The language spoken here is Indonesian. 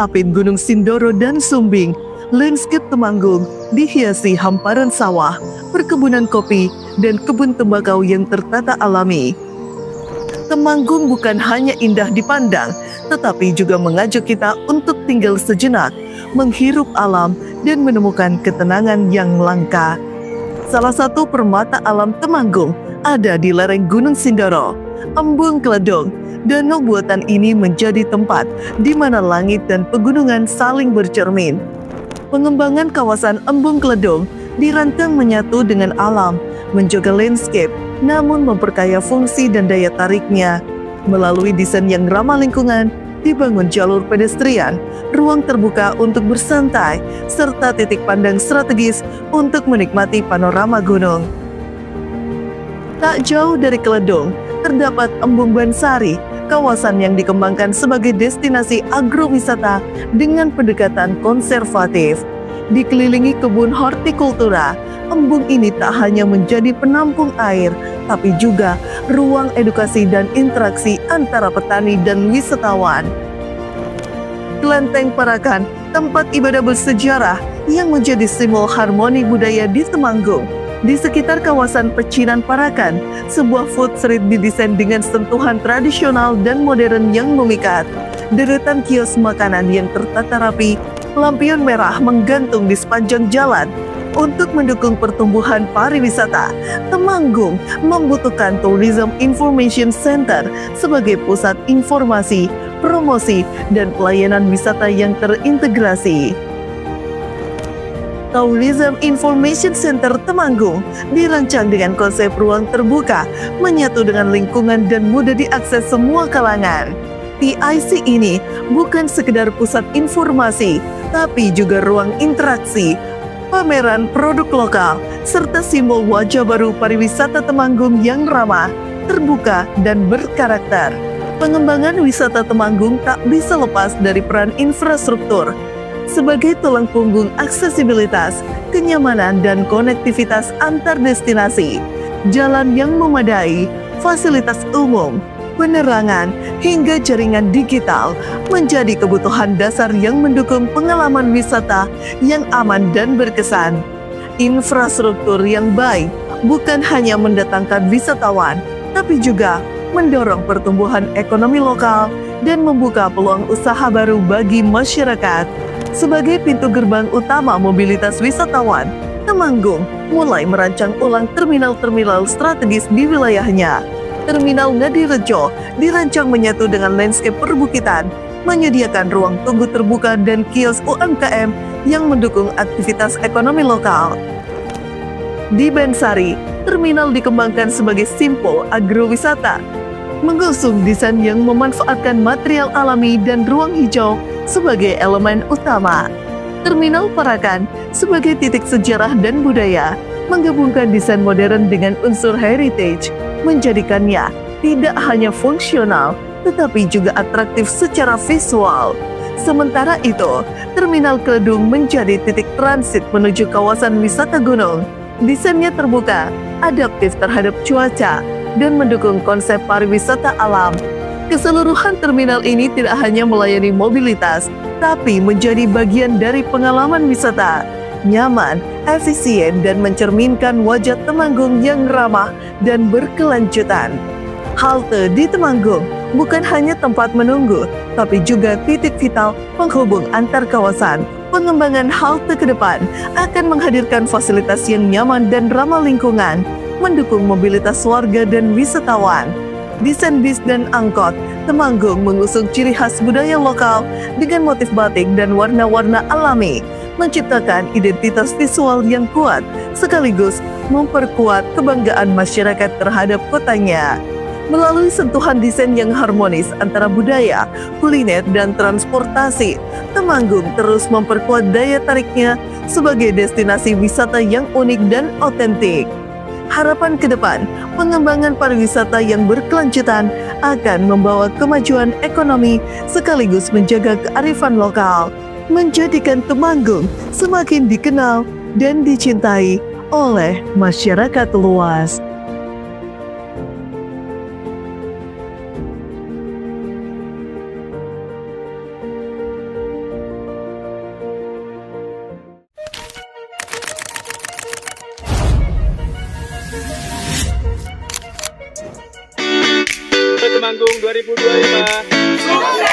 apit Gunung Sindoro dan Sumbing, landscape Temanggung dihiasi hamparan sawah, perkebunan kopi, dan kebun tembakau yang tertata alami. Temanggung bukan hanya indah dipandang, tetapi juga mengajak kita untuk tinggal sejenak, menghirup alam, dan menemukan ketenangan yang langka. Salah satu permata alam Temanggung ada di lereng Gunung Sindoro, Embung Kledong. Danau buatan ini menjadi tempat di mana langit dan pegunungan saling bercermin. Pengembangan kawasan Embung Kledong dirancang menyatu dengan alam, menjaga landscape, namun memperkaya fungsi dan daya tariknya. Melalui desain yang ramah lingkungan, dibangun jalur pedestrian, ruang terbuka untuk bersantai, serta titik pandang strategis untuk menikmati panorama gunung. Tak jauh dari Kledong, terdapat Embung Bansari, kawasan yang dikembangkan sebagai destinasi agrowisata dengan pendekatan konservatif. Dikelilingi kebun hortikultura, embung ini tak hanya menjadi penampung air, tapi juga ruang edukasi dan interaksi antara petani dan wisatawan. Kelenteng Parakan, tempat ibadah bersejarah yang menjadi simbol harmoni budaya di Temanggung. Di sekitar kawasan Pecinan Parakan, sebuah food street didesain dengan sentuhan tradisional dan modern yang memikat. Deretan kios makanan yang tertata rapi, lampion merah menggantung di sepanjang jalan. Untuk mendukung pertumbuhan pariwisata, Temanggung membutuhkan Tourism Information Center sebagai pusat informasi, promosi, dan pelayanan wisata yang terintegrasi. Tourism Information Center Temanggung dirancang dengan konsep ruang terbuka, menyatu dengan lingkungan dan mudah diakses semua kalangan. TIC ini bukan sekedar pusat informasi, tapi juga ruang interaksi, pameran produk lokal, serta simbol wajah baru pariwisata Temanggung yang ramah, terbuka, dan berkarakter. Pengembangan wisata Temanggung tak bisa lepas dari peran infrastruktur sebagai tulang punggung aksesibilitas, kenyamanan, dan konektivitas antar destinasi. Jalan yang memadai, fasilitas umum, penerangan, hingga jaringan digital menjadi kebutuhan dasar yang mendukung pengalaman wisata yang aman dan berkesan. Infrastruktur yang baik bukan hanya mendatangkan wisatawan, tapi juga mendorong pertumbuhan ekonomi lokal dan membuka peluang usaha baru bagi masyarakat. Sebagai pintu gerbang utama mobilitas wisatawan, Temanggung mulai merancang ulang terminal-terminal strategis di wilayahnya. Terminal Ngadirejo dirancang menyatu dengan landscape perbukitan, menyediakan ruang tunggu terbuka dan kios UMKM yang mendukung aktivitas ekonomi lokal. Di Bansari, terminal dikembangkan sebagai simpul agrowisata, mengusung desain yang memanfaatkan material alami dan ruang hijau sebagai elemen utama. Terminal Parakan sebagai titik sejarah dan budaya, menggabungkan desain modern dengan unsur heritage, menjadikannya tidak hanya fungsional, tetapi juga atraktif secara visual. Sementara itu, Terminal Kledong menjadi titik transit menuju kawasan wisata gunung. Desainnya terbuka, adaptif terhadap cuaca, dan mendukung konsep pariwisata alam. Keseluruhan terminal ini tidak hanya melayani mobilitas, tapi menjadi bagian dari pengalaman wisata. Nyaman, efisien, dan mencerminkan wajah Temanggung yang ramah dan berkelanjutan. Halte di Temanggung bukan hanya tempat menunggu, tapi juga titik vital penghubung antar kawasan. Pengembangan halte ke depan akan menghadirkan fasilitas yang nyaman dan ramah lingkungan, mendukung mobilitas warga dan wisatawan. Desain bis dan angkot, Temanggung mengusung ciri khas budaya lokal dengan motif batik dan warna-warna alami, menciptakan identitas visual yang kuat, sekaligus memperkuat kebanggaan masyarakat terhadap kotanya. Melalui sentuhan desain yang harmonis antara budaya, kuliner, dan transportasi, Temanggung terus memperkuat daya tariknya sebagai destinasi wisata yang unik dan otentik. Harapan ke depan, pengembangan pariwisata yang berkelanjutan akan membawa kemajuan ekonomi sekaligus menjaga kearifan lokal, menjadikan Temanggung semakin dikenal dan dicintai oleh masyarakat luas. Temanggung 2025.